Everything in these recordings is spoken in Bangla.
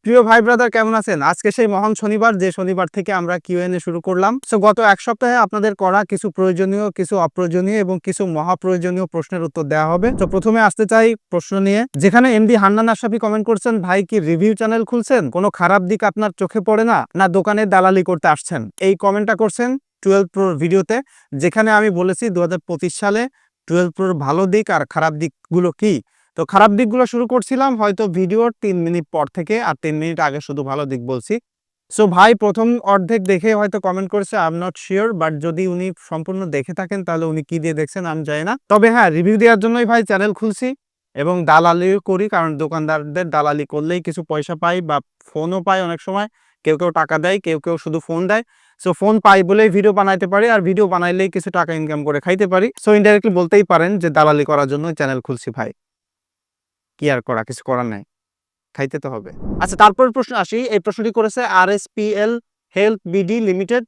প্রিয় ভাই ব্রাদার কেমন আছেন? আজকে সেই মহান শনিবার যে শনিবার থেকে আমরা কিউএনএ শুরু করলাম। সো গত এক সপ্তাহে আপনাদের করা কিছু প্রয়োজনীয়, কিছু অপ্রয়োজনীয় এবং কিছু মহাপ্রয়োজনীয় প্রশ্নের উত্তর দেওয়া হবে। তো প্রথমে আসতে চাই প্রশ্ন নিয়ে, যেখানে এমডি হান্নান আশরাফি কমেন্ট করছেন, ভাই কি রিভিউ চ্যানেল খুলছেন? কোনো খারাপ দিক আপনার চোখে পড়ে না, না দোকানে দালালি করতে আসছেন? এই কমেন্টটা করছেন 12 প্রোর ভিডিওতে, যেখানে আমি বলেছি 2025 সালে 12 প্রোর ভালো দিক আর খারাপ দিকগুলো কি। তো খারাপ দিকগুলো শুরু করছিলাম হয়তো ভিডিওর 3 মিনিট পর থেকে, আর 3 মিনিট আগে শুধু ভালো দিক বলছি। সো ভাই প্রথম অর্ধেক দেখে হয়তো কমেন্ট করেছে, I am not sure, but যদি উনি সম্পূর্ণ দেখে থাকেন তাহলে উনি কি দিয়ে দেখছেন আমি জানি না। তবে হ্যাঁ, রিভিউ দেওয়ার জন্যই ভাই চ্যানেল খুলছি এবং দালালিও করি, কারণ দোকানদারদের দালালি করলেই কিছু পয়সা পাই বা ফোনও পাই অনেক সময়। কেউ কেউ টাকা দেয়, কেউ কেউ শুধু ফোন দেয়। সো ফোন পাই বলেই ভিডিও বানাইতে পারি, আর ভিডিও বানাইলেই কিছু টাকা ইনকাম করে খাইতে পারি। সো ইনডাইরেক্টলি বলতেই পারেন যে দালালি করার জন্য চ্যানেল খুলছি ভাই। কি আর করা, কিছু করার নাই, খাইতে তো হবে। আচ্ছা, তারপর প্রশ্ন আসি। এই প্রশ্নটি করেছে RSPL হেলথ বিডি লিমিটেড।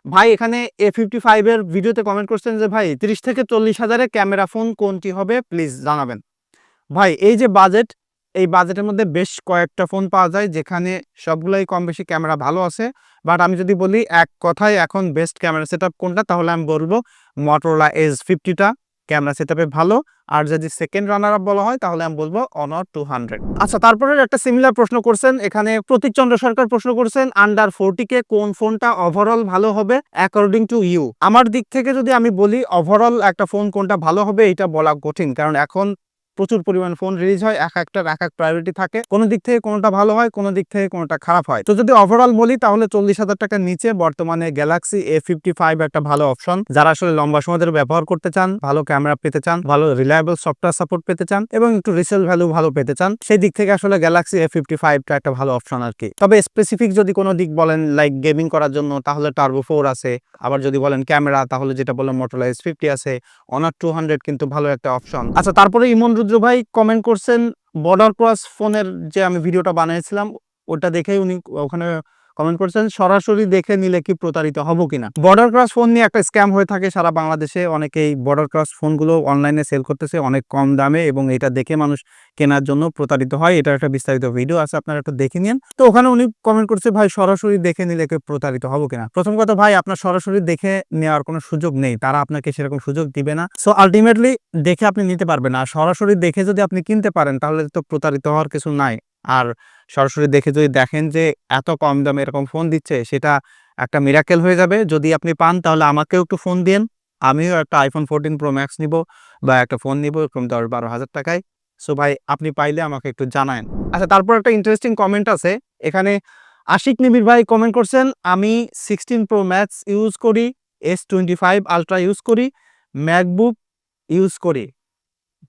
ভাই এখানে A55 এর ভিডিওতে কমেন্ট করছেন যে ভাই 30 থেকে 40 হাজারে ক্যামেরা ফোন কোনটি হবে, প্লিজ জানাবেন। ভাই এই যে বাজেট, এই বাজেটের মধ্যে বেশ কয়েকটা ফোন পাওয়া যায় যেখানে সবগুলাই কম বেশি ক্যামেরা ভালো আছে। বাট আমি যদি বলি এক কথায় এখন বেস্ট ক্যামেরা সেটআপ কোনটা, তাহলে আমি বলবো Motorola Edge50টা ক্যামেরা সেটআপে ভালো। আর যদি সেকেন্ড রানার আপ বলা হয় তাহলে আমি বলবো Honor 200। আচ্ছা, তারপরে একটা সিমিলার প্রশ্ন করছেন এখানে প্রতীক চন্দ্র সরকার, প্রশ্ন করছেন আন্ডার 40 কে কোন ফোনটা ওভারঅল ভালো হবে অ্যাকর্ডিং টু ইউ। আমার দিক থেকে যদি আমি বলি ওভারঅল একটা ফোন কোনটা ভালো হবে এটা বলা কঠিন, কারণ এখন প্রচুর পরিমাণ ফোন রিলিজ হয়, এক একটার এক এক প্রায়োরিটি থাকে, কোনো দিক থেকে কোনোটা ভালো হয়, কোনো দিক থেকে কোনোটা খারাপ হয়। তো যদি ওভারঅল বলি তাহলে 40,000 টাকার নিচে বর্তমানে গ্যালাক্সি A55 একটা ভালো অপশন, যারা আসলে লম্বা সময় ধরে ব্যবহার করতে চান, ভালো ক্যামেরা পেতে চান, ভালো রিলায়েবল সফটওয়্যার সাপোর্ট পেতে চান এবং একটু রিসেল ভ্যালু ভালো পেতে চান, সেই দিক থেকে আসলে গ্যালাক্সি A55টা একটা ভালো অপশন আর কি। তবে স্পেসিফিক যদি কোনো দিক বলেন লাইক গেমিং করার জন্য তাহলে টার্বো 4 আছে, আবার যদি বলেন ক্যামেরা তাহলে যেটা বললাম Motorola Edge50 আছে, Honor 200 কিন্তু ভালো একটা অপশন। আচ্ছা, তারপরে ইমন রুদ্র ভাই কমেন্ট করছেন বর্ডার ক্রস ফোনের যে আমি ভিডিওটা বানিয়েছিলাম ওটা দেখেই উনি ওখানে কমেন্ট করছেন সরাসরি দেখে নিলে কি প্রতারিত হব কিনা। বর্ডার ক্রস ফোন নিয়ে একটা স্ক্যাম হয়ে থাকে সারা বাংলাদেশে, অনেকেই বর্ডার ক্রস ফোনগুলো অনলাইনে সেল করতেছে অনেক কম দামে এবং এটা দেখে মানুষ কেনার জন্য প্রতারিত হয়। এটা একটা বিস্তারিত ভিডিও আছে, আপনারা একটু দেখে নিন। তো ওখানে উনি কমেন্ট করছে ভাই সরাসরি দেখে নিলে কি প্রতারিত হব কিনা। প্রথম কথা ভাই, আপনার সরাসরি দেখে নেওয়ার কোনো সুযোগ নেই, তারা আপনাকে সেরকম সুযোগ দিবে না। সো আলটিমেটলি দেখে আপনি নিতে পারবেন না। আর সরাসরি দেখে যদি আপনি কিনতে পারেন তাহলে তো প্রতারিত হওয়ার কিছু নাই। আর সরাসরি দেখে যদি দেখেন যে এত কম দামে এরকম ফোন দিচ্ছে, সেটা একটা মিরাকেল হয়ে যাবে। যদি আপনি পান তাহলে আমাকেও একটু ফোন দিন, আমিও একটা iPhone 14 Pro Max নিব বা একটা ফোন নিব এরকম 10-12 হাজার টাকায়। সো ভাই আপনি পাইলে আমাকে একটু জানায়েন। আচ্ছা, তারপর একটা ইন্টারেস্টিং কমেন্ট আছে এখানে। আশিক নিবিড় ভাই কমেন্ট করছেন, আমি 16 Pro Max ইউজ করি, S25 Ultra ইউজ করি, ম্যাকবুক ইউজ করি।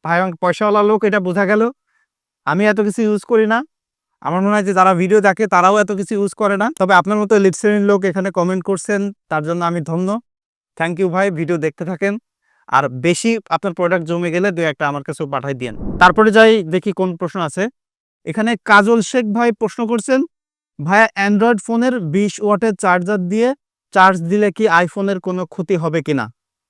ভাই অনেক পয়সাওয়ালা লোক, এটা বোঝা গেল। আমি এত কিছু ইউজ করি না। আমার মনে হয় যে যারা ভিডিও দেখে তারাও এত কিছু ইউজ করে না। তবে আপনার মতো লিড শ্রেণীর লোক এখানে কমেন্ট করছেন, তার জন্য আমি ধন্য। থ্যাংক ইউ ভাই, ভিডিও দেখতে থাকেন। আর বেশি আপনার প্রোডাক্ট জমে গেলে 2-1টা আমার কাছেও পাঠাই দিয়েন। তারপরে যাই দেখি কোন প্রশ্ন আছে এখানে। কাজল শেখ ভাই প্রশ্ন করছেন, ভাইয়া অ্যান্ড্রয়েড ফোনের 20 ওয়াটের চার্জার দিয়ে চার্জ দিলে কি আইফোনের কোনো ক্ষতি হবে কিনা?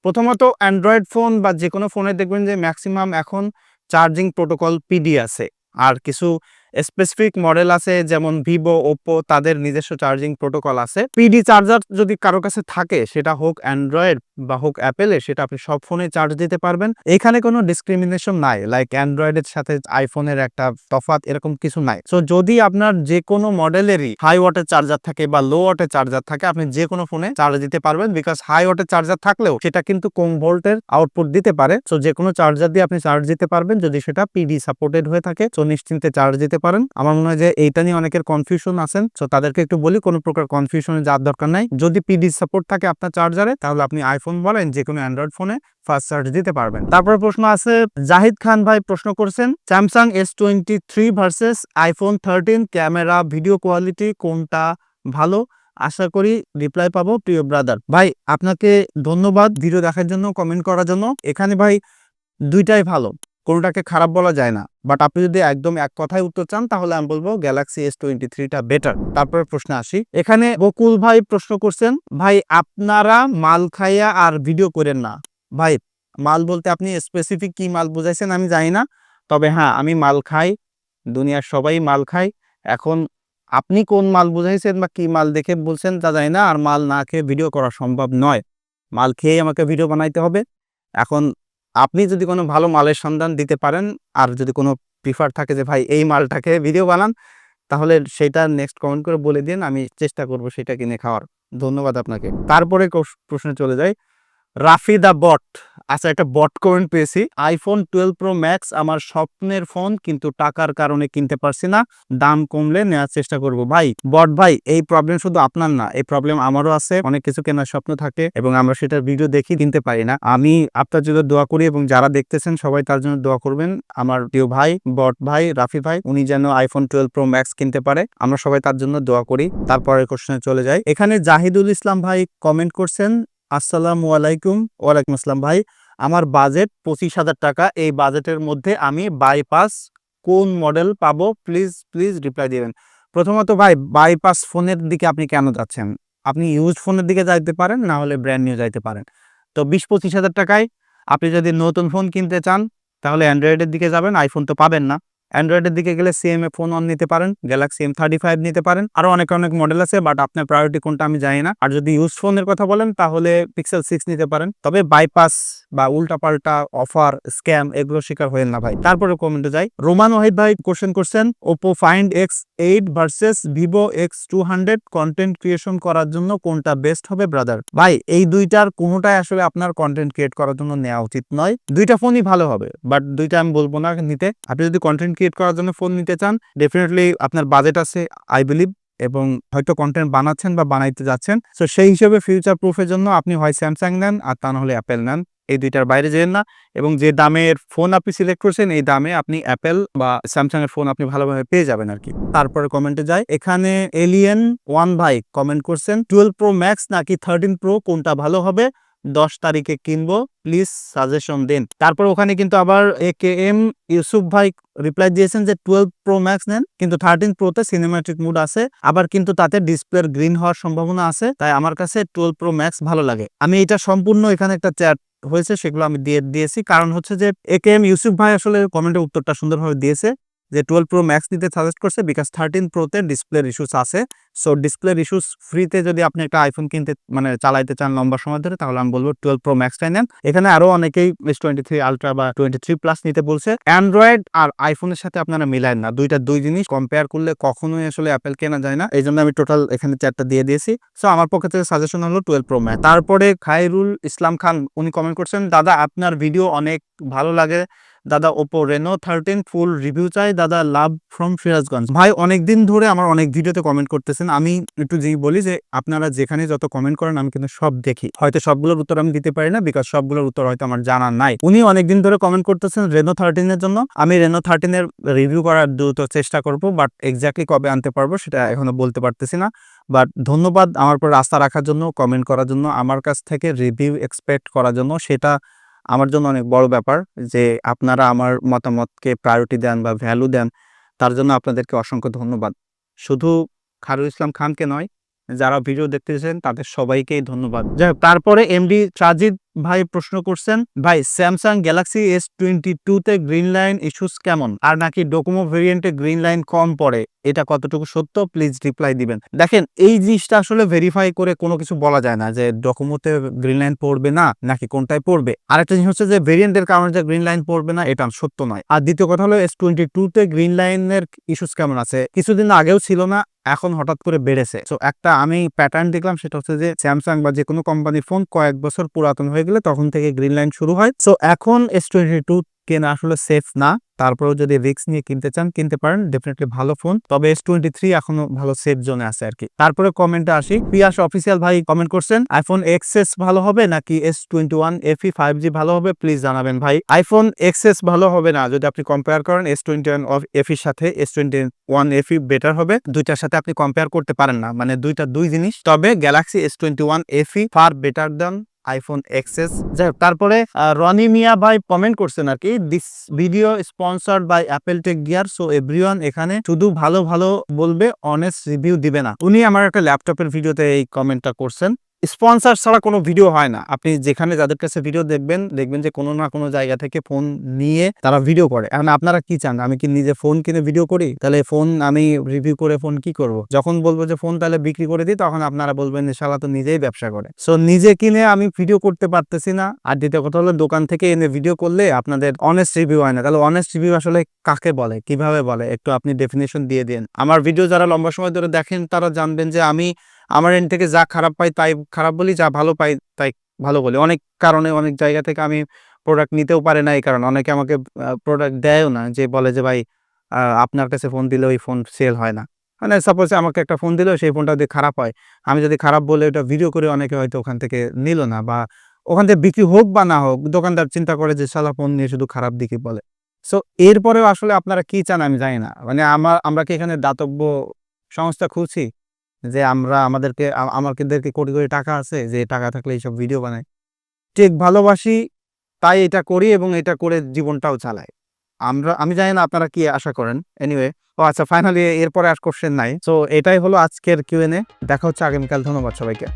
প্রথমত অ্যান্ড্রয়েড ফোন বা যে কোনো ফোনে দেখবেন যে ম্যাক্সিমাম এখন চার্জিং প্রোটোকল পিডি আছে। আর কিছু স্পেসিফিক মডেল আছে যেমন ভিভো, ওপ্পো, তাদের নিজস্ব চার্জিং প্রোটোকল আছে। পিডি চার্জার যদি কারো কাছে থাকে, সেটা হোক অ্যান্ড্রয়েড বা হোক অ্যাপেলের, সেটা আপনি সব ফোনে চার্জ দিতে পারবেন। এখানে কোনো ডিসক্রিমিনেশন নাই, লাইক অ্যান্ড্রয়েডের সাথে আইফোনের একটা তফাৎ এরকম কিছু নাই। সো যদি আপনার যে কোনো মডেলেরই হাই ওয়াটের চার্জার থাকে বা লো ওয়াটের চার্জার থাকে, আপনি যে কোনো ফোনে চার্জ দিতে পারবেন। বিকজ হাই ওয়াটের চার্জার থাকলেও সেটা কিন্তু কম ভোল্টের আউটপুট দিতে পারে। সো যে কোনো চার্জার দিয়ে আপনি চার্জ দিতে পারবেন যদি সেটা পিডি সাপোর্টেড হয়ে থাকে। সো নিশ্চিন্তে চার্জ দিতে পারেন। আমার মনে হয় যে এইটা নিয়ে অনেকের কনফিউশন আছেন, সো তাদেরকে একটু বলি কোনো প্রকার কনফিউশনে যাওয়ার দরকার নাই। যদি পিডি সাপোর্ট থাকে আপনার চার্জারে, তাহলে আপনি আইফোন বলেন যে কোনো অ্যান্ড্রয়েড ফোনে ফাস্ট চার্জ দিতে পারবেন। তারপরে প্রশ্ন আছে, জাহিদ খান ভাই প্রশ্ন করছেন, Samsung S23 versus iPhone 13 camera video quality কোনটা ভালো? আশা করি রিপ্লাই পাবো প্রিয় ব্রাদার। ভাই আপনাকে ধন্যবাদ ভিডিও দেখার জন্য, কমেন্ট করার জন্য। এখানে ভাই দুইটাই ভালো, কোনোটাকে খারাপ বলা যায় না। বাট আপনি যদি একদম এক কথায় উত্তর চান তাহলে আমি বলবো গ্যালাক্সি S23টা বেটার। তারপরে প্রশ্ন আসি এখানে। বকুল ভাই প্রশ্ন করছেন, ভাই আপনারা মাল খাইয়া আর ভিডিও করেন না। ভাই মাল বলতে আপনি স্পেসিফিক কি মাল বুঝাইছেন আমি জানি না। তবে হ্যাঁ, আমি মাল খাই, দুনিয়ার সবাই মাল খায়। এখন আপনি কোন মাল বুঝাইছেন বা কি মাল দেখে বলছেন তা জানি না, আর মাল না খেয়ে ভিডিও করা সম্ভব নয়। মাল খেয়েই আমাকে ভিডিও বানাইতে হবে। এখন আপনি যদি কোনো ভালো মালের সন্ধান দিতে পারেন, আর যদি কোনো প্রিফার থাকে যে ভাই এই মালটাকে ভিডিও বানান, তাহলে সেটা নেক্সট কমেন্ট করে বলে দিন, আমি চেষ্টা করব সেটা কিনে খাওয়ার। ধন্যবাদ আপনাকে। তারপরে প্রশ্নে চলে যাই। রাফি দা বট, আচ্ছা একটা বট কমেন্ট পেয়েছি। আইফোন 12 প্রো ম্যাক্স আমার স্বপ্নের ফোন, কিন্তু টাকার কারণে কিনতে পারছি না, দাম কমলে নেওয়ার চেষ্টা করব। ভাই বট ভাই, এই প্রবলেম শুধু আপনার না, এই প্রবলেম আমারও আছে। অনেক কিছু কেনার স্বপ্ন থাকে এবং আমরা সেটার ভিডিও দেখি, কিনতে পারি না। আমি আপনার জন্য দোয়া করি এবং যারা দেখতেছেন সবাই তার জন্য দোয়া করবেন। আমার প্রিয় ভাই বট ভাই, রাফি ভাই, উনি যেন আইফোন 12 প্রো ম্যাক্স কিনতে পারে, আমরা সবাই তার জন্য দোয়া করি। তারপরের কোশ্চেনে চলে যাই। এখানে জাহিদুল ইসলাম ভাই কমেন্ট করছেন, আসসালামু আলাইকুম। ওয়ালাইকুম আসসালাম ভাই, আমার বাজেট 25,000 টাকা, এই বাজেটের মধ্যে আমি বাইপাস কোন মডেল পাবো, প্লিজ প্লিজ রিপ্লাই দিবেন। প্রথমত ভাই, বাইপাস ফোনের দিকে আপনি কেন যাচ্ছেন? আপনি ইউজ ফোনের দিকে যাইতে পারেন, না হলে ব্র্যান্ড নিউ যাইতে পারেন। তো 20-25,000 টাকায় আপনি যদি নতুন ফোন কিনতে চান, তাহলে অ্যান্ড্রয়েডের দিকে যাবেন, আইফোন তো পাবেন না। অ্যান্ড্রয়েডের দিকে গেলে সিএমএ ফোন অন নিতে পারেন, গ্যালাক্সি M35 নিতে পারেন, আরো অনেক অনেক মডেল আছে, বাট আপনার প্রায়োরিটি কোনটা আমি জানি না। আর যদি ইউজ ফোনের কথা বলেন, তাহলে পিক্সেল 6 নিতে পারেন। তবে বাইপাস বা উল্টাপাল্টা অফার, স্ক্যাম, এগুলো শিকার হয়েন না ভাই। তারপরে কমেন্টে যাই। রোমান ওয়াহিদ ভাই কোশ্চেন করছেন, Oppo find X8 versus Vivo X200 content creation করার জন্য কোনটা বেস্ট হবে ব্রাদার? ভাই এই দুইটার কোনোটাই আসলে আপনার কন্টেন্ট ক্রিয়েট করার জন্য নেওয়া উচিত নয়। দুইটা ফোনই ভালো হবে, বাট দুইটা আমি বলবো না নিতে। আপনি যদি কন্টেন্ট ক্রিয়েট করার জন্য ফোন নিতে চান, ডেফিনেটলি আপনার বাজেট আছে আই বিলিভ, এবং হয়তো কন্টেন্ট বানাচ্ছেন বা বানাইতে যাচ্ছেন। সো সেই হিসেবে ফিউচার প্রুফের জন্য আপনি হয় স্যামসাং নেন, আর তা নাহলে অ্যাপেল নেন। এই দুইটার বাইরে যেন না। এবং যে দামের ফোন আপনি সিলেক্ট করছেন, এই দামে আপনি অ্যাপেল বা স্যামসাং এর ফোন আপনি ভালোভাবে পেয়ে যাবেন আর কি। তারপরে কমেন্টে যাই। এখানে এলিয়েন ওয়ান ভাই কমেন্ট করছেন, 12 প্রো ম্যাক্স নাকি 13 প্রো কোনটা ভালো হবে, 10 তারিখে কিনবো, প্লিজ সাজেশন দিন। তারপর ওখানে কিন্তু আবার AKM ইউসুফ ভাই রিপ্লাই দিয়েছেন যে 12 প্রো ম্যাক্স নেন, কিন্তু 13 প্রোতে সিনেম্যাটিক মুড আছে, আবার কিন্তু তাতে ডিসপ্লের গ্রিন হওয়ার সম্ভাবনা আছে, তাই আমার কাছে 12 প্রো ম্যাক্স ভালো লাগে। আমি এটা সম্পূর্ণ, এখানে একটা চ্যাট হয়েছে, সেগুলো আমি দিয়েছি। কারণ হচ্ছে যে AKM ইউসুফ ভাই আসলে কমেন্টের উত্তরটা সুন্দরভাবে দিয়েছে, যে 12 প্রো ম্যাক্স নিতে সাজেস্ট করছে, বিকজ 13 প্রোতে ডিসপ্লের ইস্যুস আছে। সো ডিসপ্লের ইস্যুস ফ্রিতে যদি আপনি একটা আইফোন কিনতে চালাইতে চান লম্বা সময় ধরে, তাহলে আমি বলবো 12 প্রো ম্যাক্সটাই নেন। এখানে আরো অনেকেই S23 আলট্রা বা 23 প্লাস নিতে বলছে। অ্যান্ড্রয়েড আর আইফোনের সাথে আপনারা মিলায় না, দুইটা দুই জিনিস, কম্পেয়ার করলে কখনোই আসলে অ্যাপেল কেনা যায় না। এই জন্য আমি টোটাল এখানে চারটা দিয়ে দিয়েছি। সো আমার পক্ষ থেকে সাজেশন হলো 12 প্রো ম্যাক্স। তারপরে খায়রুল ইসলাম খান উনি কমেন্ট করছেন, দাদা আপনার ভিডিও অনেক ভালো লাগে দাদা, ওপো রেনো 13 ফুল রিভিউ চাই দাদা, লাভ ফ্রম সিরাজগঞ্জ। ভাই অনেকদিন ধরে আমার অনেক ভিডিওতে কমেন্ট করতেছেন, আমি একটু বলি যে আপনারা যেখানে যত কমেন্ট করেন আমি কিন্তু সব দেখি, হয়তো সবগুলোর উত্তর আমি দিতে পারি না, বিকজ সবগুলোর উত্তর হয়তো আমার জানা নাই। উনি অনেকদিন ধরে কমেন্ট করতেছেন রেনো 13 এর জন্য। আমি রেনো 13 এর রিভিউ করার দ্রুত চেষ্টা করব, বাট এক্স্যাক্টলি কবে আনতে পারবো সেটা এখনো বলতে পারতেছি না। বাট ধন্যবাদ আমার উপর আস্থা রাখার জন্য, কমেন্ট করার জন্য, আমার কাছ থেকে রিভিউ এক্সপেক্ট করার জন্য। সেটা আমার জন্য অনেক বড় ব্যাপার যে আপনারা আমার মতামতকে প্রায়োরিটি দেন বা ভ্যালু দেন, তার জন্য আপনাদেরকে অসংখ্য ধন্যবাদ। শুধু খায়রুল ইসলাম খানকে নয়, যারা ভিডিও দেখতেছেন তাদের সবাইকেই ধন্যবাদ। যাই হোক, তারপরে এমডি সাজিদ ভাই প্রশ্ন করছেন, ভাই স্যামসাং গ্যালাক্সি S22 তে গ্রিন লাইন ইস্যুস কেমন, আর নাকি ডোকোমো ভেরিয়েন্টে গ্রিন লাইন কম পড়ে, এটা কতটুকু সত্য, প্লিজ রিপ্লাই দিবেন। দেখেন এই জিনিসটা আসলে ভেরিফাই করে কোনো কিছু বলা যায় না যে ডোকোমোতে গ্রিন লাইন পড়বে না নাকি কোনটায় পড়বে। আরেকটা জিনিস হচ্ছে যে ভেরিয়েন্টের কারণে যে গ্রিন লাইন পড়বে না, এটা সত্য নয়। আর দ্বিতীয় কথা হলো S22 তে গ্রিন লাইনের ইস্যুস কেমন আছে, কিছুদিন আগেও ছিল না, এখন হঠাৎ করে বেড়েছে। তো একটা আমি প্যাটার্ন দেখলাম, সেটা হচ্ছে যে স্যামসাং বা যে কোনো কোম্পানির ফোন কয়েক বছর পুরাতন হয়ে গেলে তখন থেকে গ্রিন লাইন শুরু হয়। সো এখন S22 কেনা আসলে সেফ না, তারপরেও যদি রিস্ক নিয়ে কিনতে চান কিনতে পারেন, ডেফিনেটলি ভালো ফোন। তবে S23 এখনো ভালো সেফ জোনে আছে আর কি। তারপরে কমেন্টে আসি। পিয়াস অফিসিয়াল ভাই কমেন্ট করছেন, আইফোন XS ভালো হবে নাকি S21 FE 5G ভালো হবে, প্লিজ জানাবেন ভাই। আইফোন XS ভালো হবে না, যদি আপনি কম্পেয়ার করেন S21 FE সাথে S21 FE বেটার হবে। দুইটার সাথে আপনি কম্পেয়ার করতে পারেন না, মানে দুইটা দুই জিনিস। তবে Galaxy S21 FE far better দেন আইফোন XS। যাই হোক, তারপরে রনি মিয়া ভাই কমেন্ট করছেন আর কি, this video sponsored by Apple tech gear, so everyone এখানে শুধু ভালো ভালো বলবে, অনেস্ট রিভিউ দিবে না। উনি আমার একটা ল্যাপটপের ভিডিওতে এই কমেন্টটা করছেন। স্পন্সর ছাড়া কোনো ভিডিও হয় না। আপনি যেখানে যাদের কাছে ভিডিও দেখবেন যে কোনো না কোনো জায়গা থেকে ফোন নিয়ে তারা ভিডিও করে। এখন আপনারা কি চান? আমি কি নিজে ফোন কিনে ভিডিও করি? তাহলে ফোন আমি রিভিউ করে ফোন কি করব? যখন বলব যে ফোন তাহলে বিক্রি করে দিই, তখন আপনারা বলবেন যে শালা তো নিজেই ব্যবসা করে। সো নিজে কিনে আমি ভিডিও করতে পারতেছি না। আর দ্বিতীয় কথা হলো, দোকান থেকে এনে ভিডিও করলে আপনাদের অনেস্ট রিভিউ হয় না। তাহলে অনেস্ট রিভিউ আসলে কাকে বলে? কিভাবে বলে? একটু আপনি ডেফিনিশন দিয়ে দিন। আমার ভিডিও যারা লম্বা সময় ধরে দেখেন তারা জানবেন যে আমি আমার এন্ড থেকে যা খারাপ পাই তাই খারাপ বলি, যা ভালো পাই তাই ভালো বলি। অনেক কারণে অনেক জায়গা থেকে আমি প্রোডাক্ট নিতেও পারি না এই কারণে। অনেকে আমাকে প্রোডাক্ট দেয়ও না, যে বলে যে ভাই আপনার কাছে ফোন দিলে ওই ফোন সেল হয় না। মানে সাপোজ আমাকে একটা ফোন দিল, সেই ফোনটা যদি খারাপ হয়, আমি যদি খারাপ বলে ওটা ভিডিও করে, অনেকে হয়তো ওখান থেকে নিল না, বা ওখান থেকে বিক্রি হোক বা না হোক, দোকানদার চিন্তা করে যে শালা ফোন নিয়ে শুধু খারাপ দিকই বলে। সো এরপরেও আসলে আপনারা কি চান আমি জানি না। মানে আমরা কি এখানে দাতব্য সংস্থা খুলছি? যে আমরা আমাদেরকে কোটি, কোটি টাকা আছে, যে টাকা থাকলে এইসব ভিডিও বানাই। ঠিক ভালোবাসি তাই এটা করি এবং এটা করে জীবনটাও চালাই। আমি জানি না আপনারা কি আশা করেন। এনিওয়ে, আচ্ছা, ফাইনালি এরপরে আর কোয়েশ্চেন নাই। সো এটাই হলো আজকের Q&A। দেখা হচ্ছে আগামীকাল। ধন্যবাদ সবাইকে।